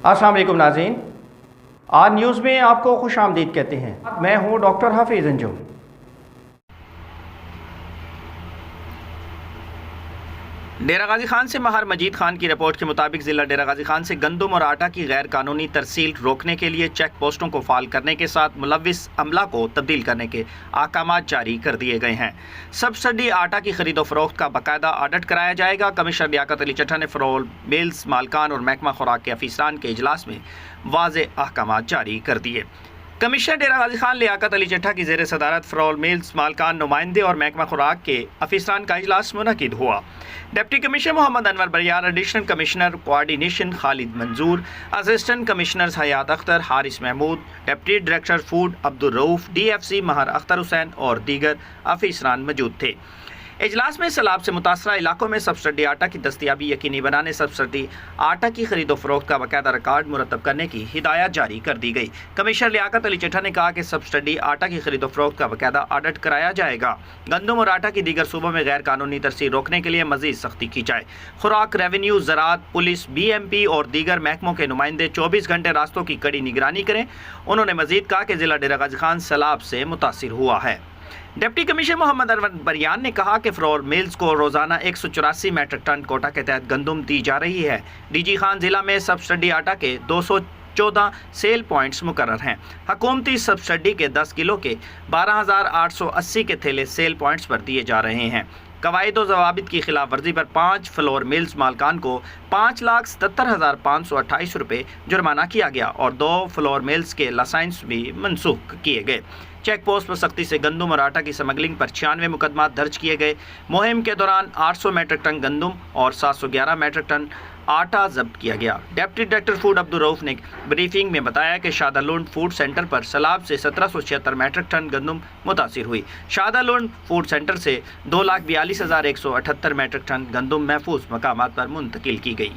अस्सलाम वालेकुम नाज़रीन, आज न्यूज़ में आपको खुश आमदीद कहते हैं। मैं हूँ डॉक्टर हाफिज़ अंजुम। डेरा गाजी खान से महार मजीद खान की रिपोर्ट के मुताबिक ज़िला डेरा गाजी खान से गंदम और आटा की गैर कानूनी तरसील रोकने के लिए चेक पोस्टों को फाल करने के साथ मुलव्विस अमला को तब्दील करने के अहकामात जारी कर दिए गए हैं। सब्सिडी आटा की खरीदो फरोख्त का बाकायदा ऑडिट कराया जाएगा। कमिश्नर लियाकत अली चट्टा ने फरोल मिल्स मालकान और महकमा खुराक के अफीसरान के इजलास में वाज़े अहकामात जारी कर दिए। कमिश्नर डेरा गाजी खान लियाकत अली चट्टा की ज़ेर सदारत फरोल मिल्स मालकान नुमाइंदे और महकमा खुराक के अफीसरान का इजलास मुनक़िद हुआ। डिप्टी कमिश्नर मोहम्मद अनवर बरियार, additional commissioner coordination Khalid Manzoor, assistant commissioners Hayat Akhtar, Haris Mahmood, deputy director food Abdul Rauf, DFC Mehar Akhtar Hussain और दीगर अफीसरान मौजूद थे। इजलास में सैलाब से मुतासरा इलाकों में सब्सिडी आटा की दस्तियाबी यकीनी बनाने, सब्सिडी आटा की खरीदो फरोख्त का बाकायदा रिकॉर्ड मुरतब करने की हिदायत जारी कर दी गई। कमिश्नर लियाकत अली चट्टा ने कहा कि सब्सिडी आटा की खरीदो फरोख्त का बाकायदा ऑडिट कराया जाएगा। गंदम और आटा की दीगर सूबों में गैर कानूनी तरसील रोकने के लिए मजीद सख्ती की जाए। खुराक, रेवेन्यू, ज़राअत, पुलिस, BMP और दीगर महकमों के नुमाइंदे 24 घंटे रास्तों की कड़ी निगरानी करें। उन्होंने मजीद कहा कि ज़िला डेरा गाजी खान सैलाब से मुतासिर हुआ है। डिप्टी कमिश्नर मोहम्मद अनवर बरियान ने कहा कि फ्लोर मिल्स को रोजाना 184 मीट्रिक टन कोटा के तहत गंदम दी जा रही है। DG खान जिला में सब्सिडी आटा के 214 सेल पॉइंट्स मुकर्रर हैं। हुकूमती सब्सिडी के 10 किलो के 12,880 के थैले सेल पॉइंट्स पर दिए जा रहे हैं। कवायद व ज़वाबित की खिलाफ वर्जी पर 5 फ्लोर मिल्स मालकान को 5,77,528 रुपये जुर्माना किया गया और 2 फ्लोर मिल्स के लाइसेंस भी मनसूख किए गए। चेक पोस्ट पर सख्ती से गंदम और आटा की स्मगलिंग पर 96 मुकदमात दर्ज किए गए। मुहिम के दौरान 800 मीट्रिक टन गंदम और 711 मीट्रिक टन आटा जब्त किया गया। Deputy director food Abdul Rauf ने ब्रीफिंग में बताया कि शादालुंड फूड सेंटर पर सैलाब से 1776 मीट्रिक टन गंदम मुतासिर हुई। शादालुंड फूड सेंटर से 2,42,178 मीट्रिक टन गंदम महफूज मकामात पर मुंतकिल की गई।